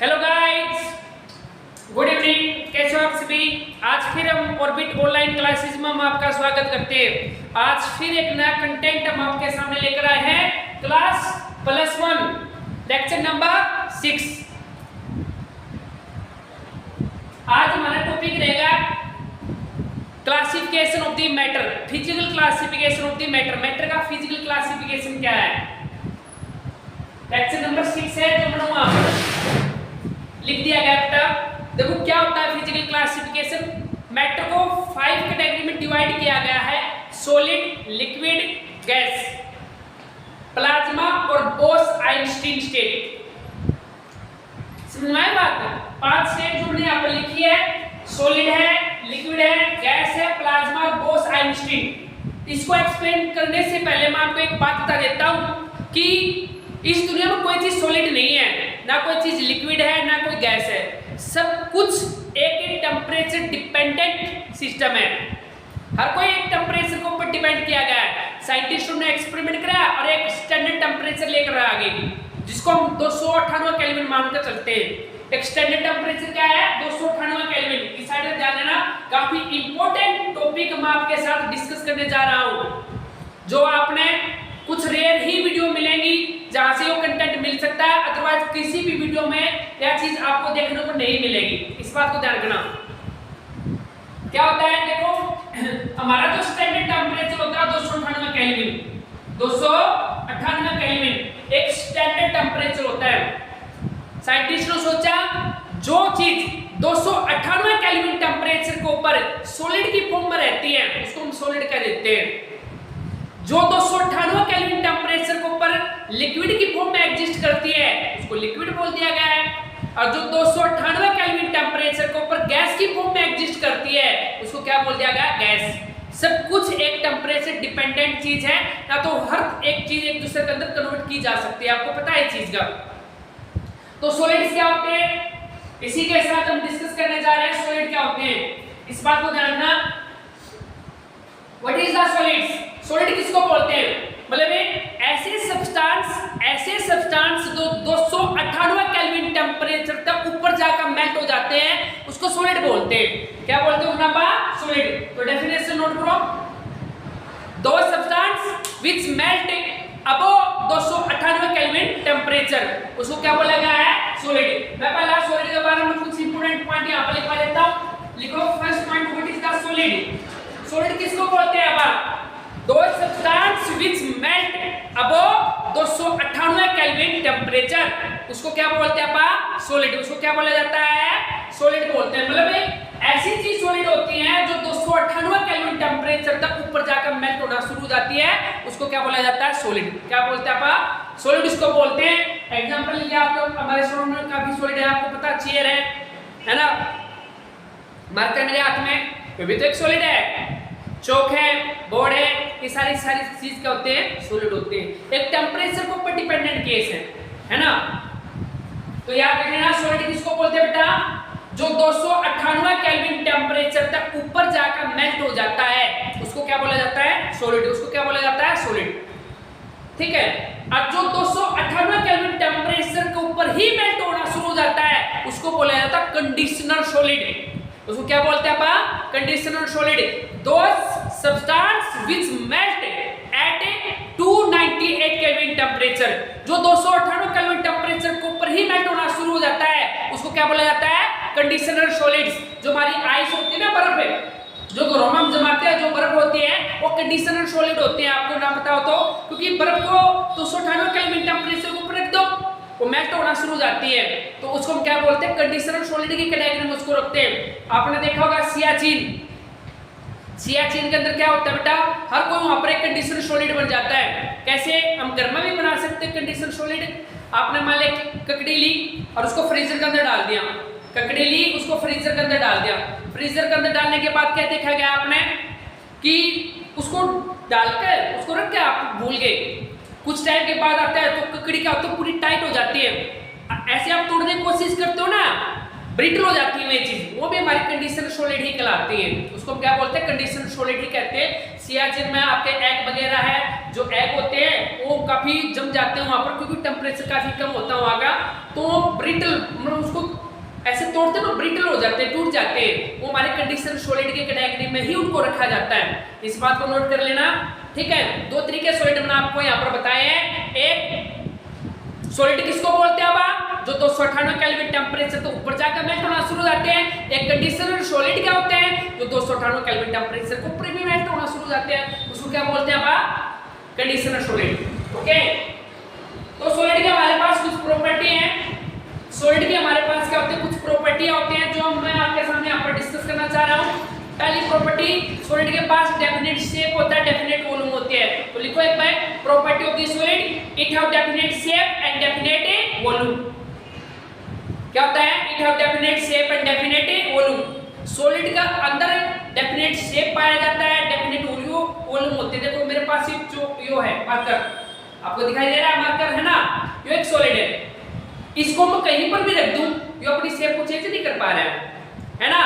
Hello guys, good evening. कैसे हो आप सभी? आज फिर हम ऑर्बिट ऑनलाइन क्लासेस में हम आपका स्वागत करते हैं। आज फिर एक नया कंटेंट हम आपके सामने लेकर आए हैं। Class +1 lecture number 6। आज हमारा टॉपिक रहेगा classification of the matter, physical classification of the matter. Matter का फिजिकल क्लासिफिकेशन क्या है? लेक्चर नंबर 6 है जो बनाऊंगा, लिख दिया गया बेटा। देखो क्या होता है फिजिकल क्लासिफिकेशन। मैटर को 5 कैटेगरी में डिवाइड किया गया है: सॉलिड, लिक्विड, गैस, प्लाज्मा और बोस-आइंस्टीन स्टेट। समझ में आई बात? 5 स्टेट जो हमने यहाँ पर लिखी है, सॉलिड है, लिक्विड है, गैस है, प्लाज्मा और बोस-आइंस्टीन। इसको एक्सप्लेन करने से पहले मैं आपको एक बात बता देता हूँ कि इस दुनिया में कोई चीज सॉलिड नहीं है, ना कोई चीज लिक्विड है, ना कोई गैस है। सब कुछ एक टेम्परेचर डिपेंडेंट सिस्टम है। हर कोई एक टेम्परेचर के ऊपर डिपेंड किया गया है। साइंटिस्टों ने एक्सपेरिमेंट करा और एक स्टैंडर्ड टेम्परेचर लेकर आ गए, जिसको हम 298 केल्विन मानकर चलते हैं। एक स्टैंडर्ड टेम्परेचर क्या है? 298 केल्विन। इस साइड में ध्यान देना, काफी इंपॉर्टेंट टॉपिक मैं आपके साथ डिस्कस करने जा रहा हूँ, जो आपने कुछ रेयर ही वीडियो मिलेंगी जहां से वो कंटेंट मिल सकता है, अदरवाइज किसी भी वीडियो में यह चीज आपको देखने को नहीं मिलेगी। इस बात को ध्यान रखना। क्या होता है देखो, हमारा जो स्टैंडर्ड टेम्परेचर होता है 298 केल्विन। 298 केल्विन एक स्टैंडर्ड टेम्परेचर होता है। साइंटिस्ट ने सोचा जो चीज 298 केल्विन टेम्परेचर के ऊपर सॉलिड की फॉर्म में रहती है उसको हम सॉलिड कह देते हैं। जो 298 केल्विन टेम्परेचर के ऊपर लिक्विड की फॉर्म में एग्जिस्ट करती है उसको लिक्विड बोल दिया गया है, और जो 298 केल्विन टेम्परेचर के ऊपर गैस की फॉर्म में एग्जिस्ट करती है उसको क्या बोल दिया गया? गैस। सब कुछ एक टेम्परेचर डिपेंडेंट चीज है, ना तो हर एक चीज एक दूसरे के अंदर कन्वर्ट की जा सकती है। आपको पता है चीज का। तो सॉलिड्स क्या होते हैं, इसी के साथ हम डिस्कस करने जा रहे हैं। सॉलिड क्या होते हैं, इस बात को ध्यान रखना। What is the solids? Solid किसको बोलते हैं? मतलब ऐसे सब्सटेंस जो 298 केल्विन टेम्परेचर तक ऊपर जाकर मेल्ट हो जाते हैं उसको सॉलिड बोलते हैं। क्या बोलते हैं ना? सॉलिड। तो डेफिनेशन नोट करो। दो substance which melt above 298 kelvin temperature, उसको क्या बोला गया है? सॉलिड। मैं पहला सॉलिड के बारे में कुछ इंपॉर्टेंट पॉइंट यहां पर लिखवा देता हूं। लिखो first point, what is the solid? Solid किसको बोलते हैं? अब दो substance which melt above 298 kelvin temperature, उसको क्या बोलते हैं? सॉलिड। उसको क्या बोला जाता है? सॉलिड बोलते हैं। मतलब ऐसी चीज सॉलिड होती है जो 298 केल्विन टेम्परेचर तक ऊपर जाकर मेल्ट होना शुरू हो जाती है, उसको क्या बोला जाता है? सॉलिड। क्या बोलते हैं? सॉलिड इसको बोलते हैं। एग्जांपल लीजिए, आप हमारे सामने काफी सॉलिड है, आपको पता चेयर है ना, मार्कर मेरे हाथ में, ये भी तो एक सॉलिड है। चौक है, बोर्ड है, ये सारी चीज क्या होते हैं? सॉलिड होते हैं। एक टेम्परेचर के ऊपर डिपेंडेंट केस है ना। तो याद रखना, सॉलिड किसको बोलते हैं बेटा? जो 298 केल्विन टेम्परेचर तक ऊपर जाकर मेल्ट हो जाता है उसको क्या बोला जाता है? सॉलिड। उसको क्या बोला जाता है? सॉलिड। ठीक है। अब जो 298 केल्विन टेम्परेचर के ऊपर ही मेल्ट होना शुरू हो जाता है उसको बोला जाता है कंडीशनर सॉलिड। उसको क्या बोलते हैं? Conditioner solid. Those substance which melt at 298 kelvin temperature, जो 298 केल्विन टेम्परेचर के ऊपर ही मेल्ट होना शुरू हो जाता है उसको क्या बोला जाता है? Conditioner solids. जो हमारी आइस होती है ना, बर्फ है, जो घरों में हम जमाते हैं, जो बर्फ होती है वो कंडीशनर सॉलिड होती है। आपको ना पता हो तो, क्योंकि बर्फ को 298 केल्विन टेम्परेचर के ऊपर रख दो वो मेल्ट होना शुरू हो जाती है, तो उसको हम क्या बोलते हैं? कंडीशनर सॉलिड की कैटेगरी में उसको रखते हैं। आपने देखा होगा सियाचिन। सियाचिन के अंदर क्या होता है बेटा? हर कोई वहां पर एक कंडीशनर सॉलिड बन जाता है। कैसे? हम घर में भी बना सकते हैं कंडीशनर सॉलिड। आपने मान लिया ककड़ी ली और उसको फ्रीजर के अंदर डाल दिया। ककड़ी ली, उसको फ्रीजर के अंदर डाल दिया। फ्रीजर के अंदर डालने के बाद क्या देखा गया आपने कि उसको डालकर उसको रख के आप भूल गए, कुछ टाइम के बाद आता है तो ककड़ी क्या होती है? पूरी टाइट हो जाती है। ऐसे आप तोड़ने की कोशिश करते हो ना, ब्रिटल हो जाती है वो चीज, वो भी हमारी कंडीशनर सॉलिड ही कहलाती है। उसको हम क्या बोलते हैं? कंडीशनर सॉलिड ही कहते हैं। सियाचिन में आपके एग वगैरह है, जो एग होते हैं वो काफी जम जाते हैं वहां पर, क्योंकि टेम्परेचर काफी कम होता है वहां का, तो ब्रिटल मतलब उसको ऐसे तोड़ते हैं तो ब्रिटल हो जाते हैं, टूट जाते हैं, वो हमारे कंडीशनल सॉलिड के कैटेगरी में ही उनको रखा जाता है। इस बात को नोट कर लेना, ठीक है। दो तरीके सॉलिड मैंने आपको यहाँ पर बताए हैं। एक सॉलिड किसको बोलते हैं अब, जो 298 केल्विन टेम्परेचर तो ऊपर जाकर मेल्ट होना शुरू हो जाते हैं। एक कंडीशनल सॉलिड क्या होते हैं, जो 298 केल्विन टेम्परेचर को ऊपर भी मेल्ट होना शुरू हो जाते हैं, उसको क्या बोलते हैं अब, कंडीशनल सॉलिड। ओके, तो सॉलिड के हमारे पास कुछ प्रॉपर्टी है, सॉलिड के हमारे पास क्या होते हैं, कुछ प्रॉपर्टियां होती हैं जो मैं आपके सामने यहाँ पर डिस्कस करना चाह रहा हूँ। पहली प्रॉपर्टी, सॉलिड के पास डेफिनेट शेप होता है, डेफिनेट वॉल्यूम होती है। तो लिखो एक बार, property of the solid, it have definite shape and definite volume. क्या होता है, it have definite shape and definite volume. Solid का अंदर डेफिनेट शेप पाया जाता है, डेफिनेट वॉल्यूम होते हैं। देखो मेरे पास यो है मार्कर, आपको दिखाई दे रहा है मार्कर है ना, यो एक सॉलिड है, इसको मैं कहीं पर भी रख दूं, ये अपनी शेप को चेंज नहीं कर पा रहा है ना,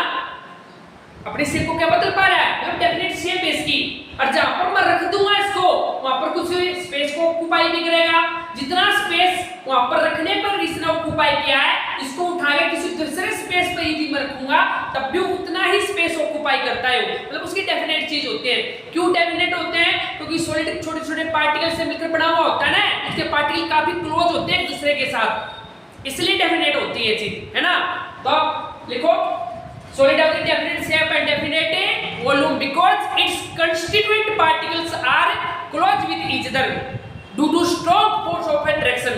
अपनी शेप को क्या बदल पा रहा है, मतलब डेफिनेट शेप है इसकी। और जहां पर मैं रख दूंगा इसको, वहां पर कुछ स्पेस को ऑक्यूपाई भी करेगा, जितना स्पेस वहां पर रखने पर इसने ऑक्यूपाई किया है, इसको उठा के किसी दूसरे स्पेस पर यदि मैं रखूंगा तब भी उतना ही स्पेस ऑक्यूपाई करता है, मतलब उसकी डेफिनेट चीज होती है। क्यों डेफिनेट होते हैं, क्योंकि सॉलिड छोटे छोटे पार्टिकल से मिलकर बना हुआ होता है ना, इसके पार्टिकल काफी क्लोज होते हैं एक दूसरे के साथ, इसलिए डेफिनेट होती है चीज, है ना। तो लिखो, solid have the definite shape and definite volume because its constituent particles are close with each other due to strong force of attraction.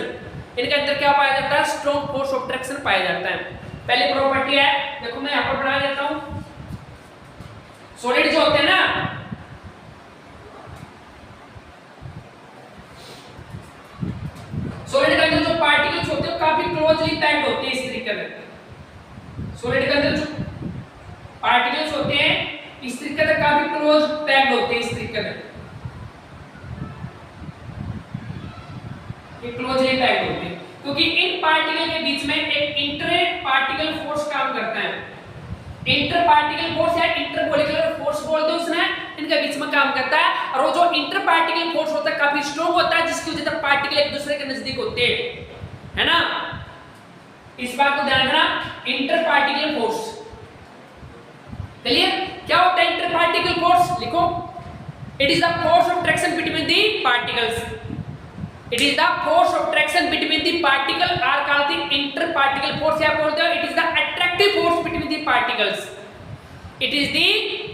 इनके अंदर क्या पाया जाता है, स्ट्रांग फोर्स ऑफ अट्रैक्शन पाया जाता है। पहली प्रॉपर्टी है, देखो मैं यहां पर बना देता हूं, सॉलिड जो होते हैं ना, सॉलिड के अंदर जो पार्टिकल्स होते हैं काफी क्लोजली पैक्ड होते हैं इस तरीके से। सॉलिड के अंदर जो पार्टिकल्स होते हैं इस तरीके से काफी क्लोज पैक्ड होते हैं, इस तरीके से ये क्लोजली पैक्ड होते हैं, क्योंकि इन पार्टिकल के बीच में एक इंटर पार्टिकल फोर्स काम करता है। इंटर पार्टिकल फोर्स या इंटरमोलिकुलर फोर्स बोलते हैं उसने, इनके बीच में काम करता है। और वो जो इंटर पार्टिकल फोर्स होता है काफी स्ट्रांग होता है, जिसकी वजह से पार्टिकल एक दूसरे के नजदीक होते हैं, है ना। इस बात को ध्यान रखना, इंटर पार्टिकल फोर्स। क्लियर, क्या होता है इंटर पार्टिकल फोर्स, लिखो, it is the force of traction between the particles. It is the force of traction between the particle are called the inter particle force, या बोलते हैं it is the attractive force between the particles. It is the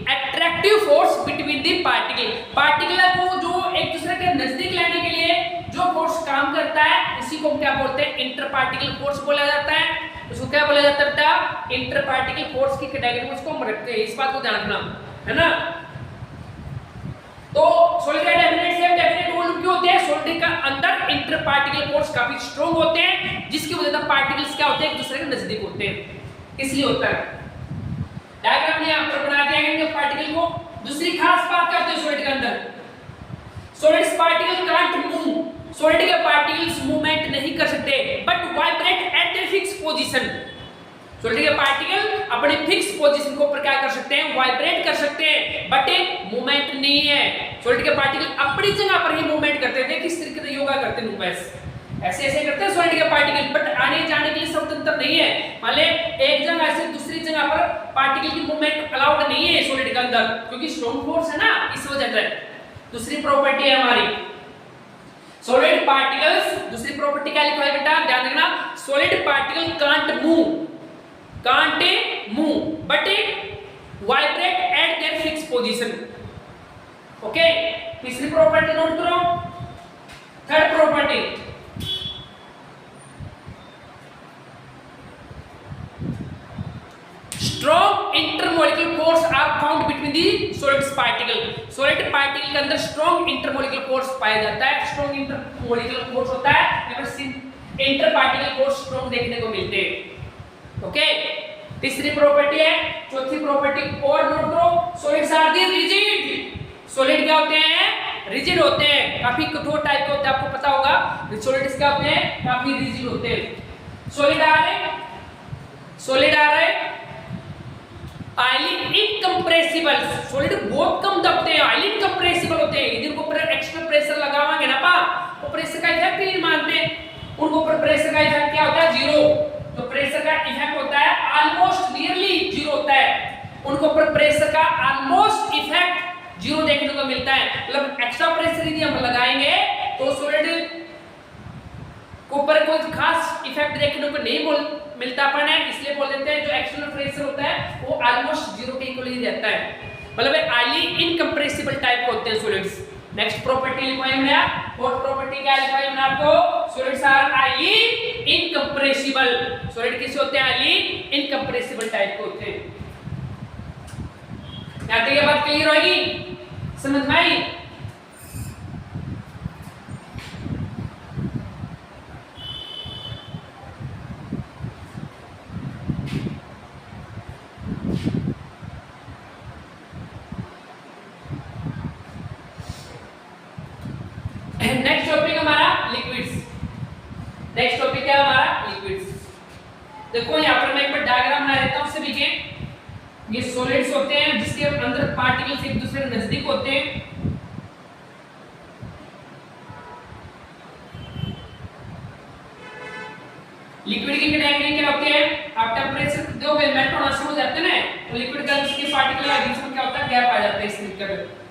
attractive force between the particle. Particle को जो एक दूसरे के नजदीक लाने के लिए जो फोर्स काम करता है, इसी को क्या बोलते हैं, इंटर पार्टिकल फोर्स बोला जाता है। उसको क्या बोला जाता है बेटा, इंटर पार्टिकल फोर्स की कैटेगरी में उसको हम रखते हैं, इस बात को ध्यान रखना, है ना। तो सॉलिड का डेफिनेट शेप, डेफिनेट वॉल्यूम क्यों होते हैं, सॉलिड का अंदर इंटर पार्टिकल फोर्स काफी स्ट्रांग होते हैं, जिसकी वजह से पार्टिकल्स क्या होते हैं, एक दूसरे के नजदीक होते हैं, इसलिए होता है। डायग्राम ने यहां पर बना दिया है इनके पार्टिकल को। दूसरी खास बात क्या होती है सॉलिड के अंदर, solids particle can't move, solid के पार्टिकल्स मूवमेंट नहीं कर सकते but vibrate eight a fix position. Solid के पार्टिकल अपने फिक्स पोजीशन को क्या कर सकते हैं, वाइब्रेट कर सकते हैं, बट मूवमेंट नहीं है। सॉलिड के पार्टिकल अपनी जगह पर ही मूवमेंट करते हैं, किस तरीके से योगा करते हैं बस ऐसे ऐसे करते हैं सॉलिड के पार्टिकल, बट आने जाने के लिए स्वतंत्र नहीं है। मान ले एक जगह से दूसरी जगह पर पार्टिकल की मूवमेंट अलाउड नहीं है सॉलिड के अंदर, क्योंकि स्ट्रांग फोर्स है ना, इस वजह से। दूसरी प्रॉपर्टी है हमारी सॉलिड पार्टिकल्स, दूसरी प्रॉपर्टी क्या लिखा है बेटा, ध्यान रखना, solid particle can't move but vibrate at their fix position. Okay, तीसरी प्रॉपर्टी नोट करो। Third property, strong intermolecular force are found between the solids particle. Solid particle के अंदर स्ट्रॉन्ग इंटरमोलिकुलर फोर्स पाया जाता है। स्ट्रॉन्ग इंटरमोलिकुलर फोर्स होता है, inter particle force strong देखने को मिलते हैं। ओके, तीसरी प्रॉपर्टी है। चौथी प्रॉपर्टी और नोट करो, solids are the rigid. Solid क्या होते हैं, रिजिड होते हैं, काफी कठोर टाइप के होते हैं, आपको पता होगा। सॉलिड्स क्या होते हैं, काफी रिजिड होते हैं। सॉलिड आ रहे ऑयली इनकंप्रेसिबल, सॉलिड बहुत कम दबते हैं, ऑयली इनकंप्रेसिबल होते हैं। यदि उनको ऊपर एक्स्ट्रा प्रेशर लगावांगे ना पा, तो प्रेशर का इफेक्ट नहीं मानते। उनको ऊपर प्रेशर का इफेक्ट क्या होता है? जीरो। तो प्रेशर का इफेक्ट होता है ऑलमोस्ट नियरली जीरो होता है। उनको ऊपर प्रेशर का ऑलमोस्ट इफेक्ट जीरो देखने को मिलता है। मतलब एक्स्ट्रा प्रेशर यदि हम लगाएंगे तो सॉलिड को ऊपर कोई खास इफेक्ट देखने को नहीं मिलता अपन है, इसलिए बोल देते हैं जो एक्सटर्नल प्रेशर होता है वो ऑलमोस्ट जीरो के इक्वल ही रहता है। मतलब ऑयली इनकंप्रेसिबल टाइप के होते हैं सॉलिड्स। नेक्स्ट प्रॉपर्टी लिखवाई हमने, फोर्थ प्रॉपर्टी क्या लिखवाई हमने आपको? Solids are highly incompressible. Solid किसे होते हैं? ऑयली इनकंप्रेसिबल टाइप के होते हैं। यहां तक ये बात क्लियर होगी? समझ में आई? नेक्स्ट टॉपिक हमारा लिक्विड्स। नेक्स्ट टॉपिक क्या है हमारा? लिक्विड्स। देखो यहां पर मैं एक बार डायग्राम बना देता हूं सभी के। ये सॉलिड्स होते हैं जिसके अंदर पार्टिकल्स एक दूसरे के नजदीक होते हैं। लिक्विड की कैटेगरी क्या होती है? आप टेंपरेचर दोगे मेल्ट होना शुरू हो जाते हैं ना, तो लिक्विड का जिसके पार्टिकल के बीच में क्या होता है? गैप आ जाता है इस लिक्विड में।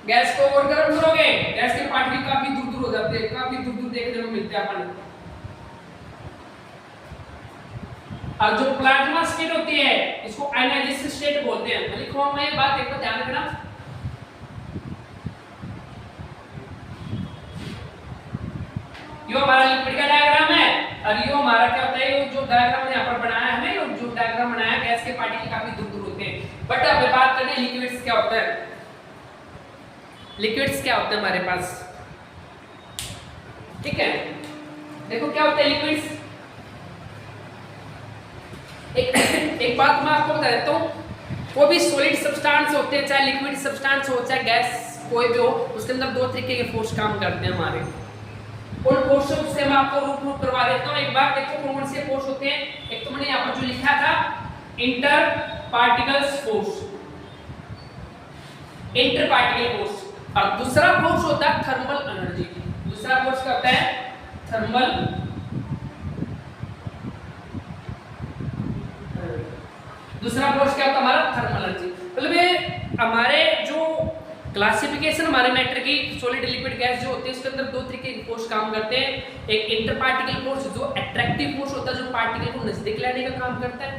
गैस को और गर्म करोगे, गैस के पार्टिकल काफी दूर दूर हो जाते हैं, काफी दूर दूर देखने को मिलते हैं अपन। और जो प्लाज्मा स्टेट होती है इसको आयनाइजेशन स्टेट बोलते हैं। लिखो मैं ये बात एक बार ध्यान रखना। ये हमारा लिक्विड का डायग्राम है और ये हमारा क्या होता है? ये जो डायग्राम यहां पर बनाया है, ये जो डायग्राम बनाया है, गैस के पार्टिकल काफी दूर दूर होते हैं। बट अब बात करें लिक्विड्स क्या होता है। लिक्विड्स क्या होते हैं हमारे पास? ठीक है, देखो क्या होता है लिक्विड्स। एक बात मैं आपको बता देता हूँ, कोई भी सॉलिड सब्सटेंस होते हैं, चाहे लिक्विड सब्सटेंस हो चाहे गैस कोई भी हो, उसके अंदर दो तरीके के फोर्स काम करते हैं हमारे। उन फोर्स से मैं आपको रूप करवा देता हूँ। एक बार देखो कौन से फोर्स होते हैं। एक तो मैंने यहाँ पर जो लिखा था inter particles force, inter particle force, और दूसरा फोर्स होता है थर्मल एनर्जी। दूसरा फोर्स क्या होता है? थर्मल। दूसरा फोर्स क्या होता है हमारा? Thermal energy. मतलब ये हमारे जो क्लासिफिकेशन हमारे मैटर की सॉलिड लिक्विड गैस जो होती है उसके अंदर दो तरीके के फोर्स काम करते हैं। एक इंटर पार्टिकल फोर्स जो अट्रैक्टिव फोर्स होता है, जो पार्टिकल को नजदीक लाने का काम करता है।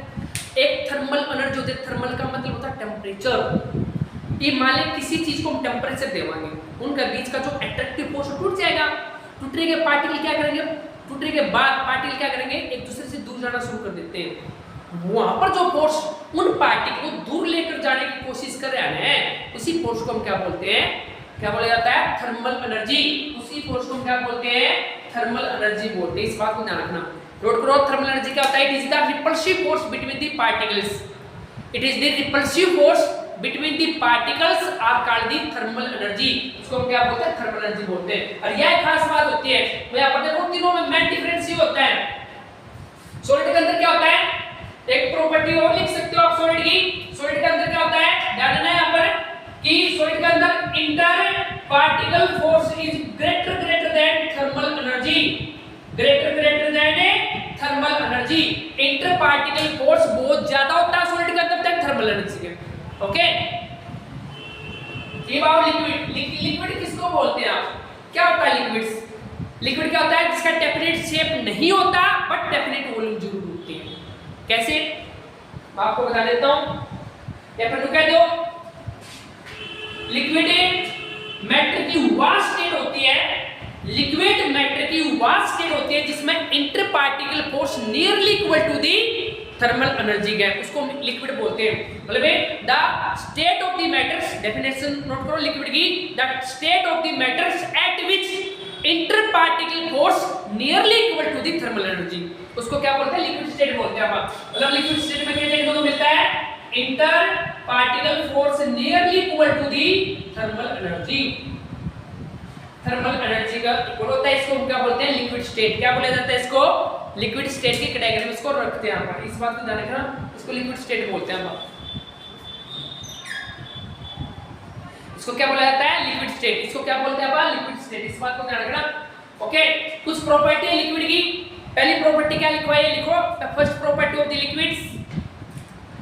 एक थर्मल एनर्जी होती है। थर्मल का मतलब होता है टेम्परेचर। ये मान लें किसी चीज को हम टेम्परेचर देवाएंगे, उनका बीच का जो अट्रैक्टिव फोर्स टूट जाएगा। टूटने के पार्टिकल क्या करेंगे? टूटने के बाद पार्टिकल क्या करेंगे? एक दूसरे से दूर जाना शुरू कर देते हैं। वहां पर जो फोर्स उन पार्टिकल को दूर लेकर जाने की कोशिश कर रहे हैं, उसी फोर्स को हम क्या बोलते हैं? क्या बोला जाता है? Thermal energy. उसी फोर्स को हम क्या बोलते हैं? थर्मल एनर्जी बोलते हैं। इस बात को ध्यान रखना। नोट करो, थर्मल एनर्जी क्या होता है? It is the repulsive force between the particles. It is the repulsive force between the particles are called the thermal energy. इसको हम क्या बोलते हैं? थर्मल एनर्जी बोलते हैं। और यह खास बात होती है, तो यहां पर देखो तीनों में मेन डिफरेंस ये होता है। सॉलिड के अंदर क्या होता है? एक प्रॉपर्टी और लिख सकते हो आप सॉलिड की। सॉलिड के अंदर क्या होता है? ध्यान देना यहां पर कि सॉलिड के अंदर inter particle force is greater than thermal energy. Greater than thermal energy. Inter particle force बहुत ज्यादा होता है सॉलिड के अंदर देन थर्मल एनर्जी के। ओके, ये बात लिक्विड। लिक्विड किसको बोलते हैं आप? क्या होता है लिक्विड्स? लिक्विड क्या होता है? जिसका डेफिनेट शेप नहीं होता बट डेफिनेट वॉल्यूम जरूर होती है। कैसे? मैं आपको बता देता हूं। या फिर कह दो लिक्विड मैटर की वह स्टेट होती है, लिक्विड मैटर की वह स्टेट होती है जिसमें inter particle force nearly equal to the thermal energy gap, उसको लिक्विड बोलते हैं। मतलब the state of the matters, definition note करो लिक्विड की, the state of the matters at which inter particle force nearly equal to the thermal energy, उसको क्या बोलते हैं? लिक्विड स्टेट बोलते हैं आप। मतलब लिक्विड स्टेट में क्या देखने को मिलता है? Inter particle force nearly equal to the thermal energy. Thermal energy का इक्वल होता है, इसको हम क्या बोलते हैं? Liquid state. क्या बोला जाता है इसको? लिक्विड स्टेट की कैटेगरी में इसको रखते हैं यहाँ पर, इस बात को ध्यान रखना, इसको लिक्विड स्टेट बोलते हैं हम। इसको क्या बोला जाता है? Liquid state. इसको क्या बोलते हैं अपन? Liquid state. इस बात को ध्यान रखना। ओके, कुछ प्रॉपर्टी है लिक्विड की। पहली प्रॉपर्टी क्या लिखवाई है? लिखो, the first property of the liquids,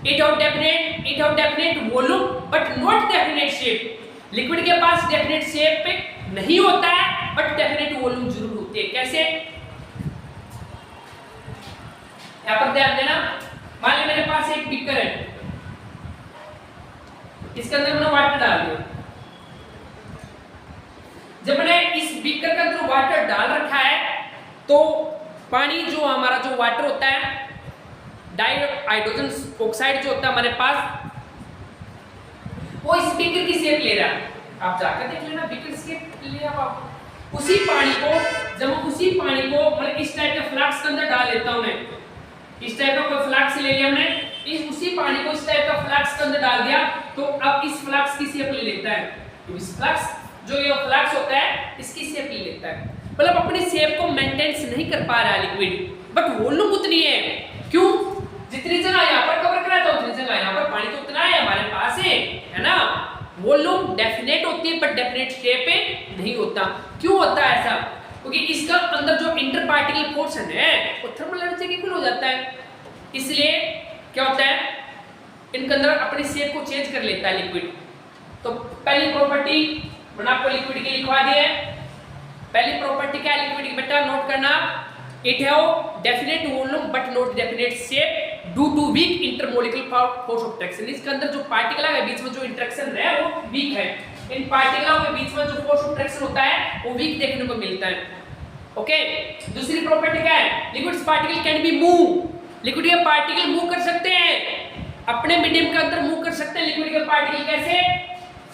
it have definite volume but not definite shape. Liquid के पास डेफिनेट शेप नहीं होता है बट डेफिनेट वॉल्यूम जरूर होती है। कैसे? यहां पर ध्यान देना, मान लो मेरे पास एक बीकर है, इसके अंदर मैंने वाटर डाल दिया। जब मैंने इस बीकर के अंदर वाटर डाल रखा है तो पानी जो हमारा जो वाटर होता है, हाइड्रोजन ऑक्साइड जो होता है हमारे पास, वो इस बीकर की शेप ले रहा है। आप जाकर देख लेना, बीकर की शेप ले रहा है। उसी पानी को जब उसी पानी को मतलब इस टाइप के फ्लास्क के अंदर डाल लेता हूं मैं, इस टाइप का कोई फ्लास्क ले लिया हमने, इस उसी पानी को इस टाइप का फ्लास्क के अंदर डाल दिया तो अब इस फ्लास्क की शेप ले लेता है। तो इस फ्लास्क जो ये फ्लास्क होता है इसकी शेप ले लेता है, मतलब अपनी शेप को मेंटेन नहीं कर पा रहा है लिक्विड, बट वॉल्यूम उतनी है। क्यों? जितनी जगह यहाँ पर कवर करा था उतनी जगह यहाँ पर पानी तो उतना है हमारे पास है ना। वॉल्यूम डेफिनेट होती है बट डेफिनेट शेप नहीं होता। क्यों होता है ऐसा? क्योंकि इसका अंदर जो इंटर पार्टिकल पोर्शन है वो थर्मल एनर्जी के इक्वल हो जाता है, इसलिए क्या होता है, इनके अंदर अपनी शेप को चेंज कर लेता है लिक्विड। तो पहली प्रॉपर्टी मैंने आपको लिक्विड की लिखवा दी है। पहली प्रॉपर्टी क्या है लिक्विड की बेटा? नोट करना, it have definite volume but not definite shape due to weak intermolecular force of traction. इसके अंदर जो पार्टिकल है बीच में जो इंटरेक्शन है वो वीक है। इन पार्टिकलों के बीच में जो फोर्स ऑफ ट्रैक्शन होता है वो वीक देखने को मिलता है। ओके, दूसरी प्रॉपर्टी क्या है? Liquid particle can be move. Liquid के पार्टिकल मूव कर सकते हैं, अपने मीडियम के अंदर मूव कर सकते हैं। लिक्विड के पार्टिकल कैसे?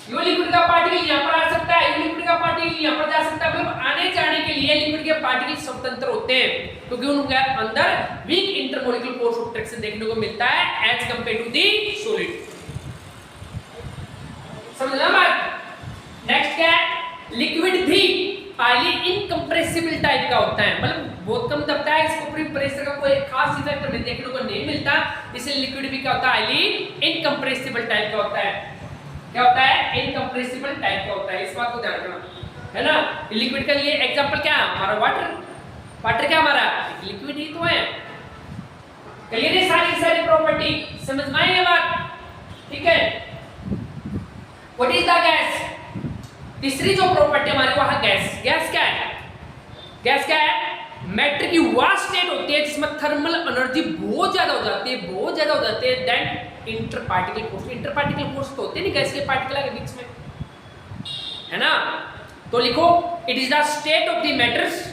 यो लिक्विड का पार्टिकल यहाँ पर आ सकता है, यो लिक्विड का पार्टिकल यहाँ पर जा सकता है। मतलब आने जाने के लिए लिक्विड के पार्टिकल स्वतंत्र होते हैं क्योंकि उनके अंदर weak intermolecular force of traction देखने को मिलता है as compare to the solid. समझना बात? नेक्स्ट क्या है? लिक्विड भी हाईली इनकंप्रेसिबल टाइप का होता है, मतलब बहुत कम दबता है, इसको ऊपरी प्रेशर का कोई खास इफेक्ट हमें देखने को नहीं मिलता, इसलिए लिक्विड भी क्या होता है? हाईली इनकंप्रेसिबल टाइप का होता है। क्या होता है? इनकंप्रेसिबल टाइप का होता है। इस बात को ध्यान रखना है ना। लिक्विड का लिए एग्जांपल क्या है? हमारा वाटर। वाटर क्या हमारा? लिक्विड ही तो है। क्लियर है सारी प्रॉपर्टी? समझ में आई ये बात? ठीक है। What is the gas? तीसरी जो प्रॉपर्टी हमारी वहां गैस। गैस क्या है? गैस क्या है? मैटर की वह स्टेट होती है जिसमें थर्मल एनर्जी बहुत ज्यादा हो जाती है then inter particle force. Inter particle force तो होते नहीं गैस के पार्टिकल के बीच में, है ना। तो लिखो, it is the state of the matters,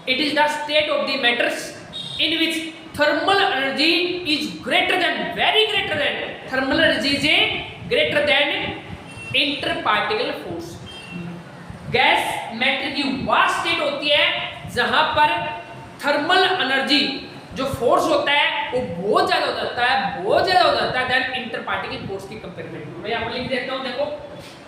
it is the state of the matters in which thermal energy is greater than, very greater than, thermal energy is greater than inter particle force. Gas matter की वह state होती है जहां पर thermal energy जो force होता है वो बहुत ज्यादा हो जाता है देन इंटर पार्टिकल फोर्स की कंपैरिजन में। मैं यहां पर लिख देता हूं, देखो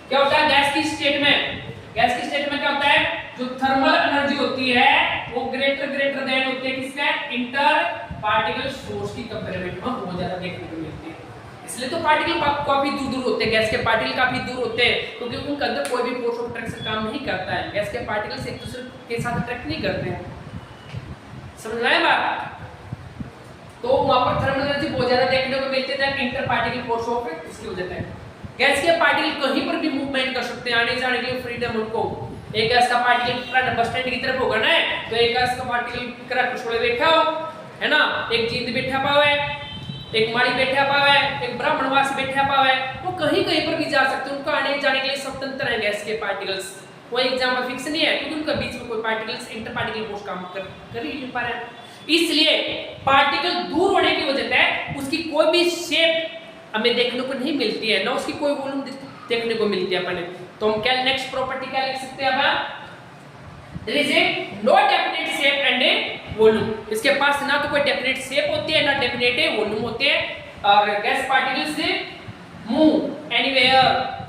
क्या होता है गैस की स्टेट में। गैस की स्टेट में क्या होता है? जो थर्मल एनर्जी होती है वो ग्रेटर देन होती है किसका? इंटर पार्टिकल फोर्स की कंपैरिजन में बहुत ज्यादा देखने को मिलती है। इसलिए तो पार्टिकल काफी दूर होते हैं, गैस के पार्टिकल काफी दूर होते हैं क्योंकि उनके अंदर कोई भी फोर्स ऑफ अट्रैक्शन काम नहीं करता है। गैस के पार्टिकल्स एक दूसरे के साथ अट्रैक्ट नहीं करते हैं। समझ में आया बात? तो वहां पर थर्मल एनर्जी बहुत ज्यादा देखने को मिलती है इंटर पार्टिकल फोर्स ऑफ इसकी वजह से। गैस के पार्टिकल कहीं पर भी मूवमेंट कर सकते हैं, आने जाने के लिए फ्रीडम उनको। एक गैस का पार्टिकल बस स्टैंड की तरफ होगा ना, तो एक गैस का पार्टिकल करा छोड़े बैठा हो, है ना, एक जींद बैठा पावे, एक माड़ी बैठा पावे, एक ब्राह्मणवास बैठा पावे, वो कहीं पर भी जा सकते हैं। उनको आने जाने के लिए स्वतंत्र है गैस के पार्टिकल्स। कोई एग्जाम फिक्स नहीं है क्योंकि उनका बीच में कोई पार्टिकल्स इंटर पार्टिकल फोर्स काम कर ही नहीं पा रहा है। इसलिए पार्टिकल दूर होने की वजह से उसकी कोई भी शेप हमें देखने को नहीं मिलती है, ना उसकी कोई वॉल्यूम देखने को मिलती है अपने। तो हम क्या नेक्स्ट प्रॉपर्टी क्या लिख सकते हैं अब? There is a no definite shape and a volume. इसके पास ना तो कोई डेफिनेट शेप होती है ना डेफिनेट वॉल्यूम होते हैं और गैस पार्टिकल्स से मूव एनीवेयर,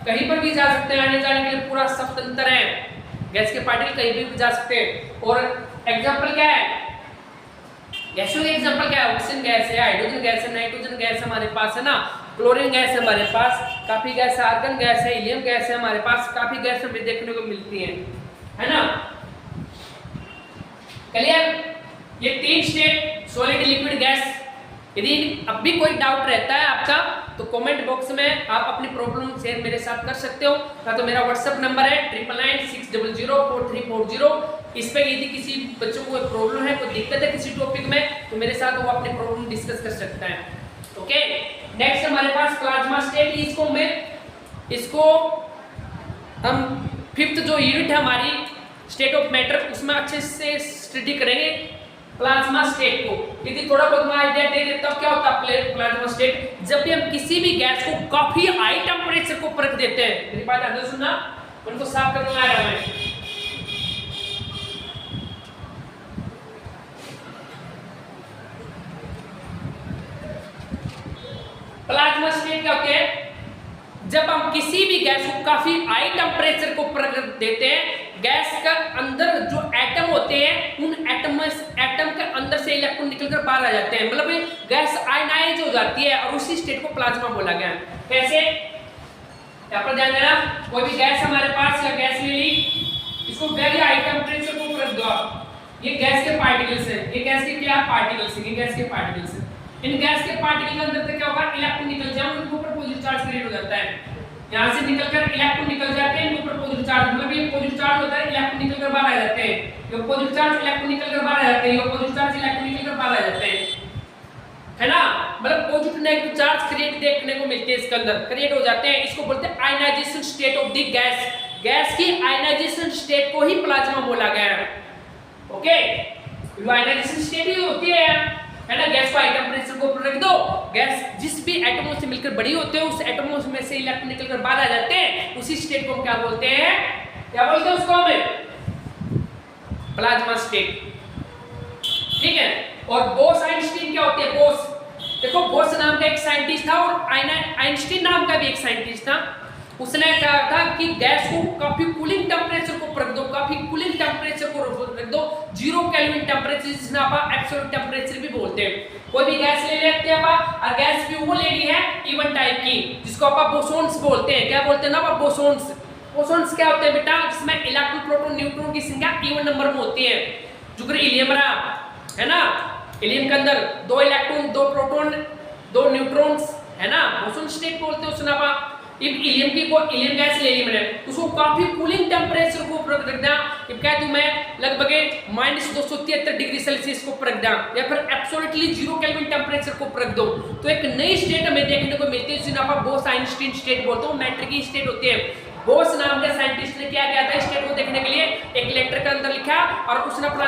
कहीं पर भी जा सकते हैं, आने जाने के लिए पूरा स्वतंत्र है। गैस के पार्टिकल कहीं भी जा सकते हैं। और एग्जांपल क्या है? गैसों के एग्जांपल क्या है? ऑक्सीजन गैस है, हाइड्रोजन गैस है, नाइट्रोजन गैस हमारे पास है ना, क्लोरीन गैस है हमारे पास, काफी गैस, आर्गन गैस है, हीलियम गैस है हमारे पास, काफी गैस हमें देखने को मिलती है ना। क्लियर? ये 3 स्टेट सॉलिड, लिक्विड, गैस। यदि अब भी कोई डाउट रहता है आपका तो कमेंट बॉक्स में आप अपनी प्रॉब्लम शेयर मेरे साथ कर सकते हो, या तो मेरा व्हाट्सएप नंबर है 9996004340। इस पे यदि किसी बच्चों को कोई प्रॉब्लम है, कोई दिक्कत है किसी टॉपिक में, तो मेरे साथ वो अपनी प्रॉब्लम डिस्कस कर सकता है। ओके, नेक्स्ट हमारे पास प्लाज्मा स्टेट। इसको हम 5th जो यूनिट है हमारी स्टेट ऑफ मैटर, उसमें अच्छे से स्टडी करेंगे प्लाज्मा स्टेट को। यदि थोड़ा बहुत मैं आइडिया दे देता हूं क्या होता है प्लाज्मा स्टेट। जब भी हम किसी भी गैस को काफी हाई टेम्परेचर को परख देते हैं, मेरी बात ध्यान से सुनना, उनको साफ करना आ रहा है। प्लाज्मा स्टेट क्या होते हैं? जब हम किसी भी गैस को काफी हाई टेम्परेचर को परख देते हैं, गैस का अंदर जो एटम होते हैं, उन एटम के अंदर से इलेक्ट्रॉन निकलकर बाहर आ जाते हैं, मतलब गैस आयनाइज हो जाती है, और उसी स्टेट को प्लाज्मा बोला गया है। कैसे? यहाँ पर ध्यान देना, कोई भी गैस हमारे पास या गैस ले ली, इसको वेरी हाई टेम्परेचर को रख दो आप। ये गैस के पार्टिकल्स हैं, ये गैस के क्या पार्टिकल्स हैं? ये गैस के पार्टिकल्स हैं। इन गैस के पार्टिकल के अंदर से क्या होगा? इलेक्ट्रॉन निकल जाए, उनके ऊपर पॉजिटिव चार्ज क्रिएट हो जाता है। यहाँ से निकलकर इलेक्ट्रॉन निकल जाते हैं, इनके ऊपर पॉजिटिव चार्ज, मतलब ये पॉजिटिव चार्ज होता है, इलेक्ट्रॉन निकलकर बाहर आ जाते हैं। ये पॉजिटिव चार्ज, इलेक्ट्रॉन निकलकर बाहर आ जाते हैं, ये पॉजिटिव चार्ज, इलेक्ट्रॉन निकलकर बाहर आ जाते हैं, है ना। मतलब पॉजिटिव नेगेटिव चार्ज क्रिएट देखने को मिलते हैं, इसके अंदर क्रिएट हो जाते हैं। इसको बोलते हैं ionization state of the gas. Gas की आयनाइजेशन स्टेट को ही प्लाज्मा बोला गया है। ओके, आयनाइजेशन स्टेट ही होती है ना। गैस को हाई टेम्परेचर को रख दो, गैस जिस भी एटमों से मिलकर बड़ी होते हैं, उस एटमों में से इलेक्ट्रॉन निकलकर बाहर आ जाते हैं, उसी स्टेट को हम क्या बोलते हैं? क्या बोलते हैं उसको हमें? Plasma state. ठीक है। और बोस आइंस्टीन क्या होते हैं? बोस, देखो बोस नाम का एक साइंटिस्ट था और आइंस्टीन नाम का भी एक साइंटिस्ट था। उसने कहा था कि गैस को काफी कूलिंग टेम्परेचर को रख दो, काफी कूलिंग टेम्परेचर को रख दो, 0 केल्विन टेम्परेचर, जिसने आप एब्सोल्यूट टेम्परेचर भी बोलते हैं। कोई भी गैस ले लेते हैं आप, और गैस भी वो लेनी है इवन टाइप की, जिसको आप बोसोन्स बोलते हैं। क्या बोलते हैं ना आप? बोसोन्स। बोसोन्स क्या होते हैं बेटा? जिसमें इलेक्ट्रॉन, प्रोटॉन, न्यूट्रॉन की संख्या इवन नंबर में होती है। जो हीलियम रहा है ना, हीलियम के अंदर 2 इलेक्ट्रॉन, 2 प्रोटॉन, 2 न्यूट्रॉन्स, है ना, बोसोन स्टेट बोलते हैं उसने। आप हीलियम की को हीलियम गैस ले ली मैंने, उसको काफी कूलिंग टेम्परेचर को रखना, क्या है तुम्हें लगभग -273 डिग्री सेल्सियस को रख दें, या फिर एब्सोल्युटली 0 केल्विन टेम्परेचर को रख दो, तो एक नई स्टेट हमें देखने को मिलती है, जिसे आप बोस आइंस्टीन स्टेट बोलते हो। मैटर की स्टेट होती है। बोस नाम के साइंटिस्ट ने क्या किया था? स्टेट को देखने के लिए एक लेटर के अंदर लिखा, और उसने अपना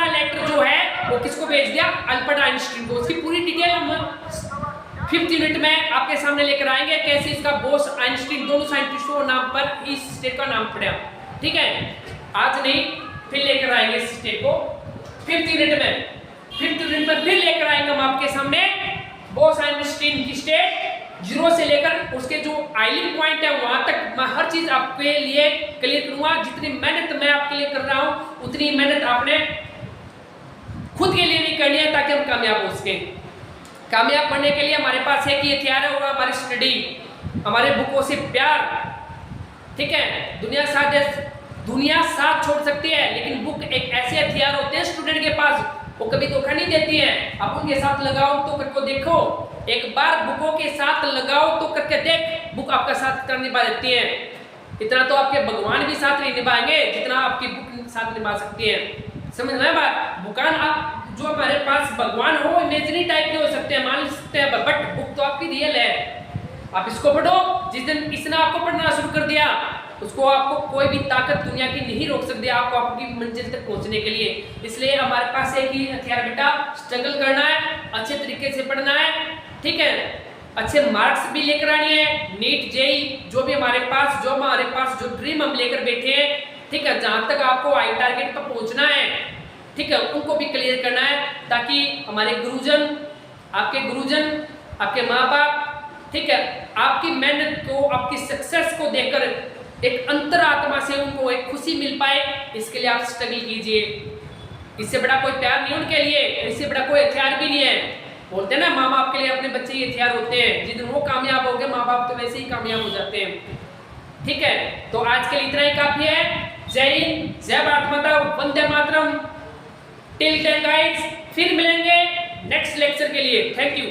लेटर जो है वो किसको भेज दिया? अल्बर्ट आइंस्टीन को। उसकी पूरी डिटेल हम 5th यूनिट में आपके सामने लेकर आएंगे, कैसे इसका बोस आइंस्टीन दोनों साइंटिस्टों के नाम पर इस स्टेट का नाम पड़ा। ठीक है, आज नहीं फिर लेकर आएंगे इस स्टेट को 5th यूनिट में। 5th यूनिट में फिर लेकर आएंगे हम आपके सामने बोस आइंस्टीन की स्टेट, 0 से लेकर उसके जो आइलिंग पॉइंट है वहां तक मैं हर चीज आपके लिए क्लियर करूंगा। जितनी मेहनत मैं आपके लिए कर रहा हूं, उतनी मेहनत आपने खुद के लिए भी करनी है, ताकि हम कामयाब हो सके। कामयाब बनने के लिए हमारे पास एक ही हथियार है, होगा हमारी स्टडी, हमारे बुकों से प्यार। ठीक है, दुनिया साथ छोड़ सकती है, लेकिन बुक एक ऐसे हथियार होते हैं स्टूडेंट के पास, वो कभी धोखा नहीं देती है। आप उनके साथ लगाओ तो करके देखो, एक बार बुकों के साथ लगाओ तो करके देख, बुक आपका साथ कर निभा देती है। इतना तो आपके भगवान भी साथ नहीं निभाएंगे जितना आपकी बुक साथ निभा सकती है। समझ में बात? बुकान आप जो हमारे पास भगवान हो इमेजिनरी टाइप के हो सकते हैं, मान सकते हैं, बट बुक तो आपकी रियल है। आप इसको पढ़ो। जिस दिन इसने आपको पढ़ना शुरू कर दिया, उसको आपको कोई भी ताकत दुनिया की नहीं रोक सकती आपको आपकी मंजिल तक पहुंचने के लिए। इसलिए हमारे पास एक ही हथियार बेटा, स्ट्रगल करना है, अच्छे तरीके से पढ़ना है। ठीक है, अच्छे मार्क्स भी लेकर आनी है, नीट जेई जो भी हमारे पास जो ड्रीम हम लेकर बैठे हैं, ठीक है, जहां तक आपको आई टारगेट पर पहुंचना है, ठीक है, उनको भी क्लियर करना है, ताकि हमारे गुरुजन, आपके माँ बाप, ठीक है, आपकी मेहनत को, आपकी सक्सेस को देखकर एक अंतरात्मा से उनको एक खुशी मिल पाए। इसके लिए आप स्ट्रगल कीजिए। इससे बड़ा कोई प्यार नहीं उनके लिए, इससे बड़ा कोई हथियार भी नहीं है। बोलते हैं ना माँ बाप के लिए अपने बच्चे ही हथियार होते हैं, जिस दिन वो कामयाब हो गए माँ बाप तो वैसे ही कामयाब हो जाते हैं। ठीक है, तो आज के लिए इतना ही काफी है। जय हिंद, जय भारत माता, Vande Mataram. Till then guys, फिर मिलेंगे नेक्स्ट लेक्चर के लिए। Thank you.